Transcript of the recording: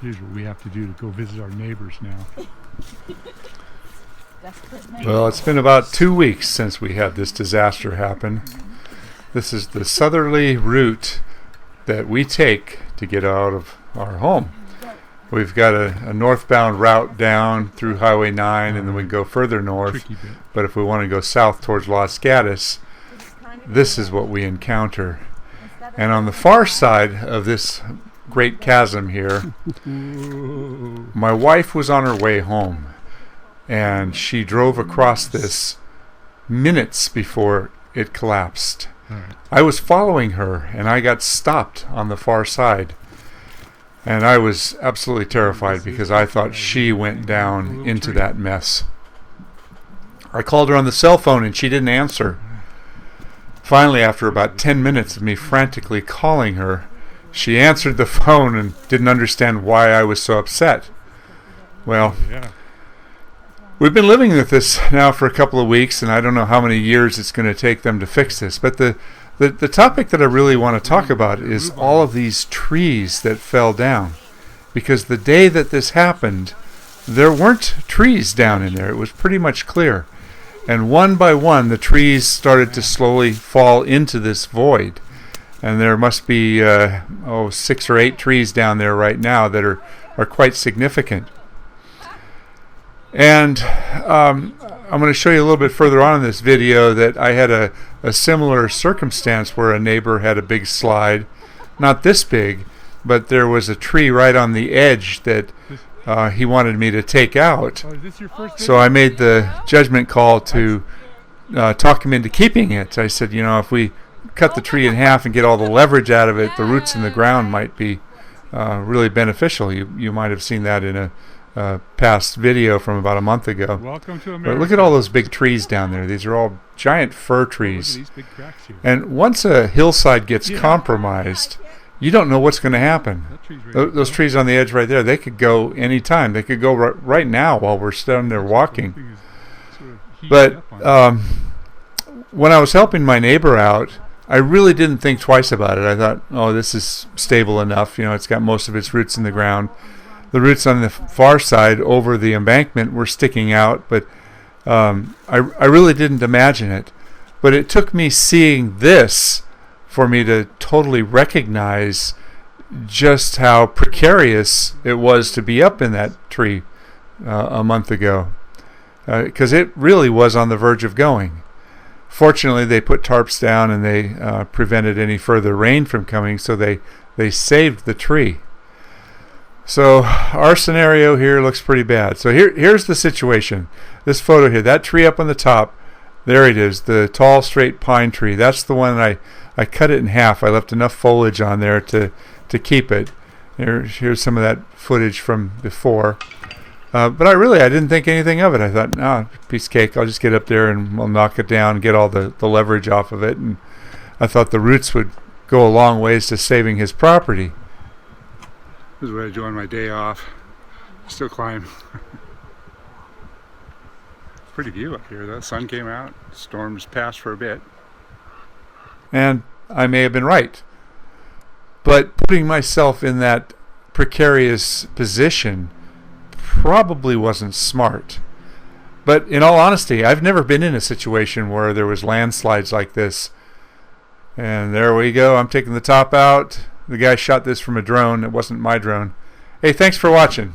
Here's what we have to do to go visit our neighbors now. Well, it's been about 2 weeks since we had this disaster happen. This is the southerly route that we take to get out of our home. We've got a northbound route down through Highway 9, and then we go further north. But if we want to go south towards Los Gatos, this is what we encounter. And on the far side of this great chasm here, my wife was on her way home, and she drove across this minutes before it collapsed. I was following her, and I got stopped on the far side. And I was absolutely terrified because I thought she went down into that mess. I called her on the cell phone and she didn't answer. Finally, after about 10 minutes of me frantically calling her, she answered the phone and didn't understand why I was so upset. Well, we've been living with this now for a couple of weeks, and I don't know how many years it's going to take them to fix this. But the topic that I really want to talk about is all of these trees that fell down. Because the day that this happened, there weren't trees down in there. It was pretty much clear. And one by one, the trees started to slowly fall into this void. And there must be 6 or 8 trees down there right now that are quite significant. And I'm going to show you a little bit further on in this video that I had a similar circumstance where a neighbor had a big slide. Not this big, but there was a tree right on the edge that he wanted me to take out. So I made the judgment call to talk him into keeping it. I said, if we cut the tree in half and get all the leverage out of it, the roots in the ground might be really beneficial. You might have seen that in a past video from about a month ago. Welcome to America. But look at all those big trees down there. These are all giant fir trees. These big cracks here. And once a hillside gets compromised, you don't know what's going to happen. Those trees on the edge right there, they could go any time. They could go right now while we're standing there walking. But when I was helping my neighbor out, I really didn't think twice about it. I thought, this is stable enough. It's got most of its roots in the ground. The roots on the far side over the embankment were sticking out, but I really didn't imagine it. But it took me seeing this for me to totally recognize just how precarious it was to be up in that tree a month ago, because it really was on the verge of going. Fortunately, they put tarps down and they prevented any further rain from coming, so they saved the tree. So our scenario here looks pretty bad. So here's the situation. This photo here, that tree up on the top, there it is, the tall straight pine tree. That's the one I cut it in half. I left enough foliage on there to keep it. Here's some of that footage from before. But I didn't think anything of it. I thought, piece of cake, I'll just get up there and we'll knock it down and get all the leverage off of it. And I thought the roots would go a long ways to saving his property. This is what I do on my day off. Still climb. Pretty view up here. The sun came out. Storms passed for a bit. And I may have been right. But putting myself in that precarious position probably wasn't smart. But in all honesty, I've never been in a situation where there was landslides like this. And there we go. I'm taking the top out. The guy shot this from a drone. It wasn't my drone. Hey, thanks for watching.